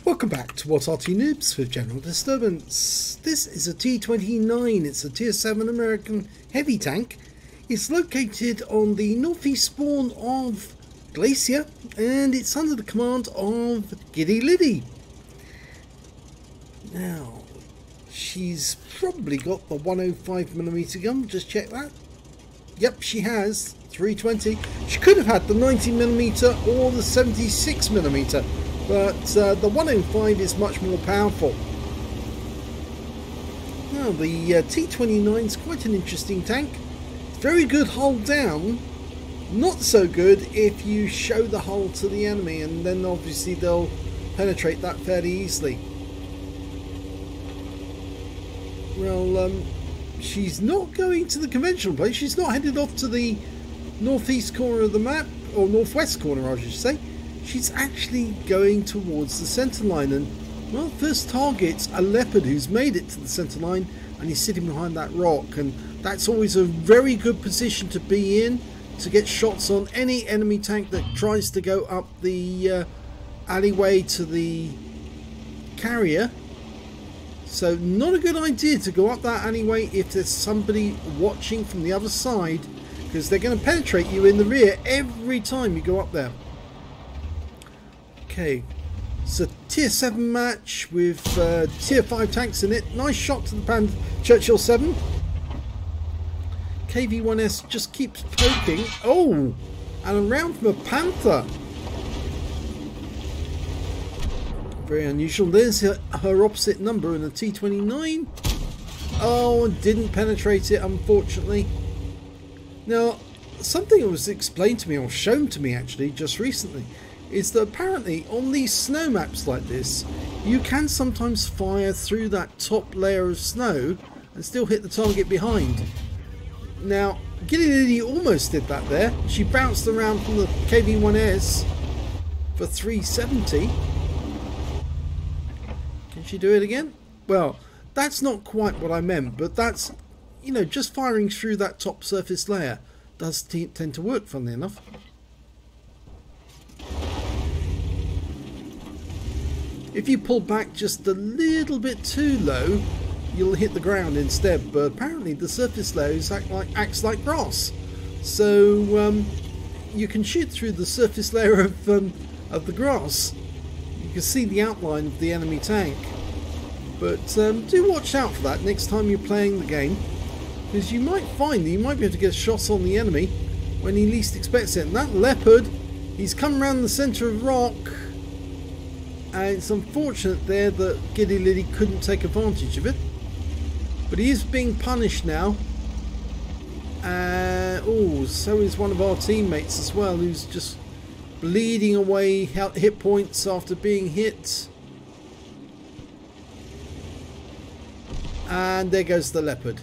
Welcome back to What's Arty Noobs with General Disturbance. This is a T29, it's a Tier 7 American heavy tank. It's located on the northeast spawn of Glacier and it's under the command of giddyliddy. Now, she's probably got the 105mm gun, just check that. Yep, she has, 320. She could have had the 90mm or the 76mm. But the 105 is much more powerful. Now the T29 is quite an interesting tank. Very good hull down. Not so good if you show the hull to the enemy, and then obviously they'll penetrate that fairly easily. Well, she's not going to the conventional place. She's not headed off to the northeast corner of the map, or northwest corner I should say. She's actually going towards the centre line, and well, first target's a leopard who's made it to the centre line and he's sitting behind that rock, and that's always a very good position to be in to get shots on any enemy tank that tries to go up the alleyway to the carrier. So not a good idea to go up that alleyway if there's somebody watching from the other side, because they're going to penetrate you in the rear every time you go up there. Okay, it's a tier 7 match with tier 5 tanks in it. Nice shot to the Churchill 7. KV-1S just keeps poking. Oh, and a round from a Panther. Very unusual. There's her opposite number in a T29. Oh, didn't penetrate it, unfortunately. Now, something that was explained to me, or shown to me actually, just recently, is that apparently on these snow maps like this, you can sometimes fire through that top layer of snow and still hit the target behind. Now, giddyliddy almost did that there. She bounced around from the KV-1S for 370. Can she do it again? Well, that's not quite what I meant, but that's, you know, just firing through that top surface layer does tend to work, funnily enough. If you pull back just a little bit too low, you'll hit the ground instead. But apparently the surface layers acts like grass, so you can shoot through the surface layer of the grass. You can see the outline of the enemy tank. But do watch out for that next time you're playing the game, because you might find that you might be able to get shots on the enemy when he least expects it. And that leopard, he's come around the centre of rock. And it's unfortunate there that giddyliddy couldn't take advantage of it, but he is being punished now. Oh, so is one of our teammates as well, who's just bleeding away hit points after being hit. And there goes the leopard.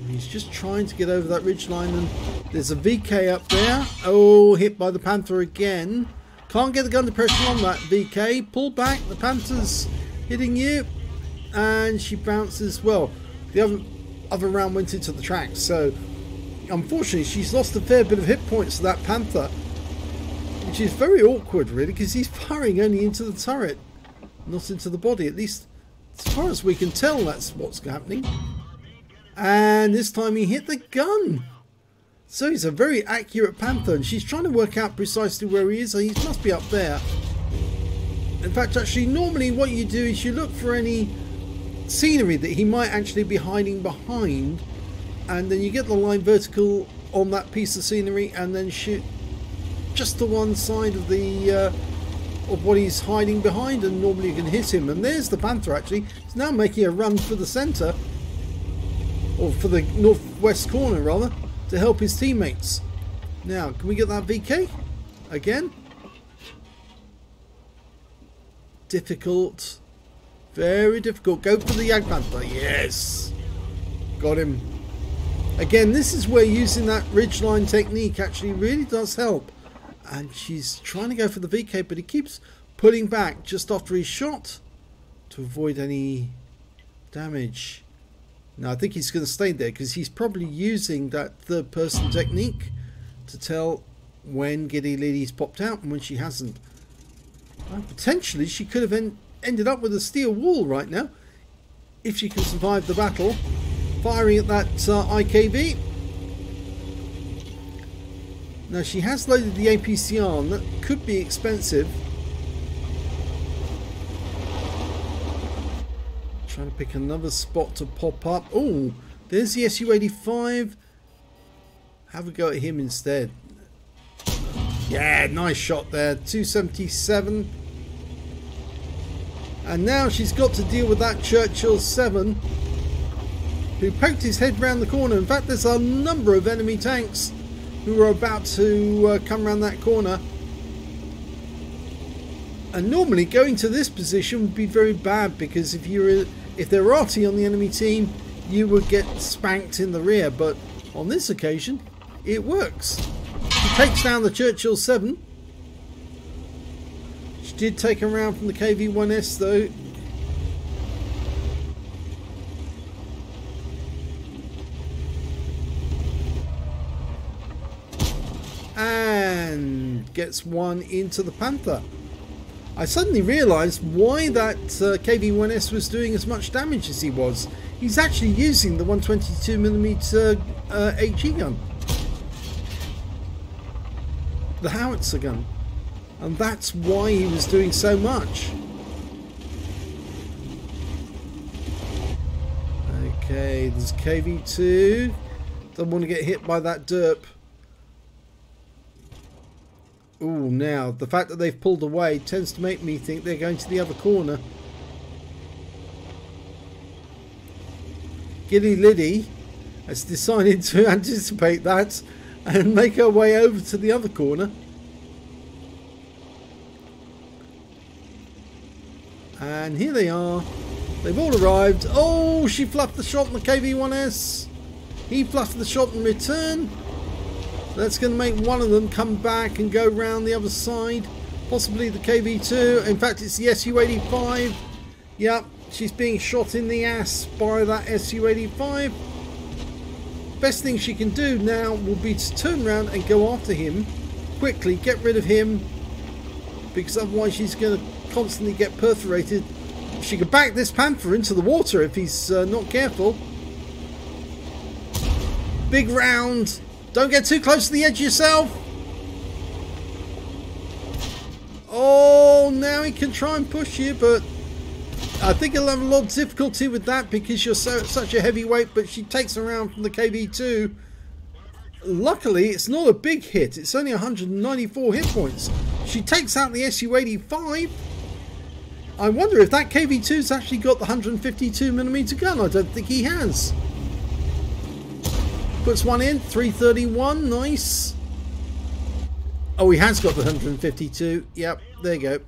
He's just trying to get over that ridgeline, and there's a VK up there. Oh, hit by the Panther again. Can't get the gun depression on that VK. Pull back, the Panther's hitting you. And she bounces. Well, the other round went into the tracks, so unfortunately she's lost a fair bit of hit points to that Panther, which is very awkward really, because he's firing only into the turret, not into the body. At least as far as we can tell, that's what's happening. And this time he hit the gun. So he's a very accurate Panther, and she's trying to work out precisely where he is. So he must be up there. In fact, actually, normally what you do is you look for any scenery that he might actually be hiding behind, and then you get the line vertical on that piece of scenery and then shoot just to one side of the of what he's hiding behind, and normally you can hit him. And there's the Panther actually. He's now making a run for the centre, or for the northwest corner rather, to help his teammates. Now, can we get that VK again? Difficult, very difficult. Go for the Jagdpanther. Yes, got him. Again, this is where using that ridgeline technique actually really does help. And she's trying to go for the VK, but he keeps pulling back just after he's shot to avoid any damage. Now I think he's going to stay there because he's probably using that third person technique to tell when giddyliddy's popped out and when she hasn't. Potentially she could have ended up with a steel wall right now if she can survive the battle. Firing at that IKV. Now she has loaded the APCR and that could be expensive. Trying to pick another spot to pop up. Oh, there's the SU-85. Have a go at him instead. Yeah, nice shot there. 277. And now she's got to deal with that Churchill 7 who poked his head round the corner. In fact, there's a number of enemy tanks who are about to come around that corner. And normally going to this position would be very bad, because if there were Arty on the enemy team, you would get spanked in the rear. But on this occasion, it works. She takes down the Churchill 7. She did take him around from the KV-1S though. And gets one into the Panther. I suddenly realised why that KV-1S was doing as much damage as he was. He's actually using the 122mm HE gun. The howitzer gun. And that's why he was doing so much. Okay, there's KV-2. Don't want to get hit by that derp. Ooh, now, the fact that they've pulled away tends to make me think they're going to the other corner. Giddyliddy has decided to anticipate that and make her way over to the other corner. And here they are. They've all arrived. Oh, she fluffed the shot on the KV-1S. He fluffed the shot in return. That's going to make one of them come back and go round the other side. Possibly the KV-2. In fact, it's the SU-85. Yep, she's being shot in the ass by that SU-85. Best thing she can do now will be to turn around and go after him. Quickly, get rid of him. Because otherwise she's going to constantly get perforated. She could back this Panther into the water if he's not careful. Big round. Don't get too close to the edge yourself. Oh, now he can try and push you, but I think he'll have a lot of difficulty with that because you're such a heavyweight. But she takes him around from the KV-2. Luckily, it's not a big hit. It's only 194 hit points. She takes out the SU-85. I wonder if that KV-2's actually got the 152mm gun. I don't think he has. Puts one in, 331, nice. Oh, he has got the 152. Yep, there you go.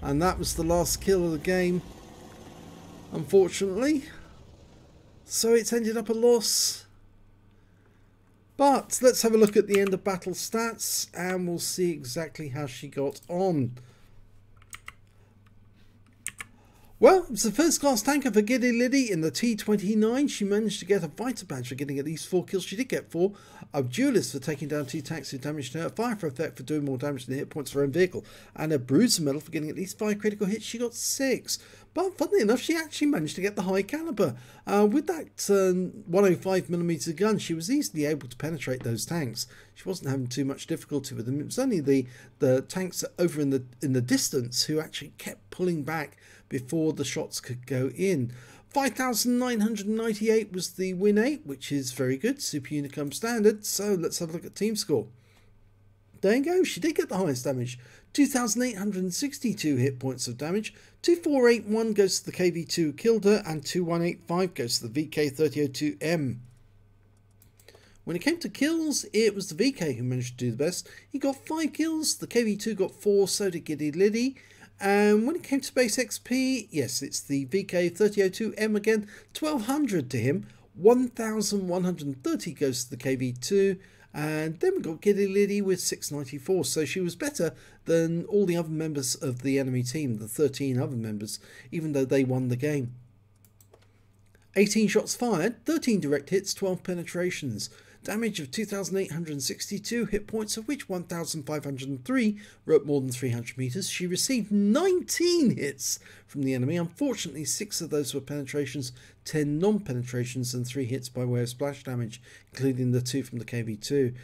And that was the last kill of the game, unfortunately. So it's ended up a loss. But let's have a look at the end of battle stats and we'll see exactly how she got on. Well, it's the first class tanker for giddyliddy in the T29. She managed to get a fighter badge for getting at least 4 kills. She did get 4. A duelist for taking down 2 tanks who damaged her. A fire for effect for doing more damage than the hit points for her own vehicle. And a bruiser medal for getting at least 5 critical hits. She got 6. But funnily enough, she actually managed to get the high caliber. With that 105mm gun, she was easily able to penetrate those tanks. She wasn't having too much difficulty with them. It was only the tanks over in the distance who actually kept pulling back before the shots could go in. 5,998 was the win 8, which is very good, super Unicum standard. So let's have a look at team score. There you go, she did get the highest damage. 2,862 hit points of damage. 2,481 goes to the KV-2 killed her, and 2,185 goes to the VK3002M. When it came to kills, it was the VK who managed to do the best. He got 5 kills, the KV-2 got 4, so did giddyliddy. And when it came to base XP, yes, it's the VK3002M again, 1,200 to him, 1,130 goes to the KV-2, and then we got giddyliddy with 694, so she was better than all the other members of the enemy team, the 13 other members, even though they won the game. 18 shots fired, 13 direct hits, 12 penetrations. damage of 2,862 hit points, of which 1,503 were at more than 300 meters. She received 19 hits from the enemy. Unfortunately, 6 of those were penetrations, 10 non-penetrations, and 3 hits by way of splash damage, including the 2 from the KV-2.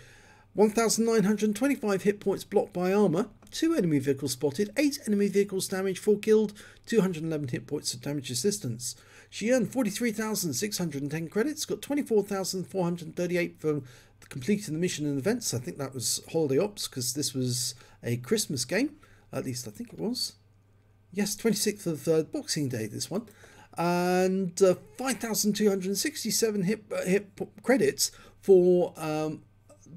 1,925 hit points blocked by armor, 2 enemy vehicles spotted, 8 enemy vehicles damaged, 4 killed, 211 hit points of damage assistance. She earned 43,610 credits, got 24,438 for completing the mission and events. I think that was Holiday Ops, because this was a Christmas game. At least I think it was. Yes, 26th of Boxing Day, this one. And 5,267 hit credits for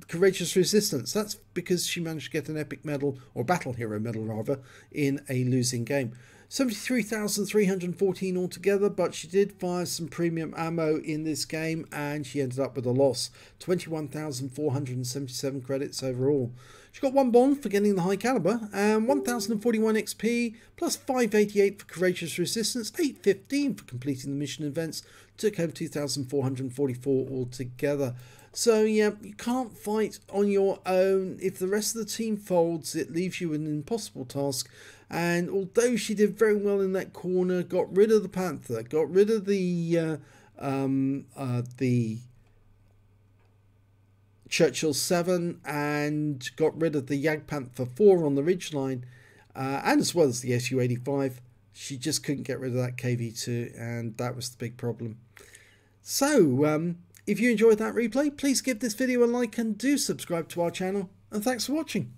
Courageous Resistance. That's because she managed to get an epic medal, or battle hero medal rather, in a losing game. 73,314 altogether, but she did fire some premium ammo in this game and she ended up with a loss. 21,477 credits overall. She got 1 bond for getting the high caliber and 1,041 XP plus 588 for Courageous Resistance, 815 for completing the mission events. Took home 2,444 altogether. So yeah, you can't fight on your own. If the rest of the team folds, it leaves you an impossible task. And although she did very well in that corner, got rid of the Panther, got rid of the Churchill 7, and got rid of the Jagdpanther 4 on the ridgeline, and as well as the Su-85, she just couldn't get rid of that KV-2, and that was the big problem. So, if you enjoyed that replay, please give this video a like and do subscribe to our channel, and thanks for watching.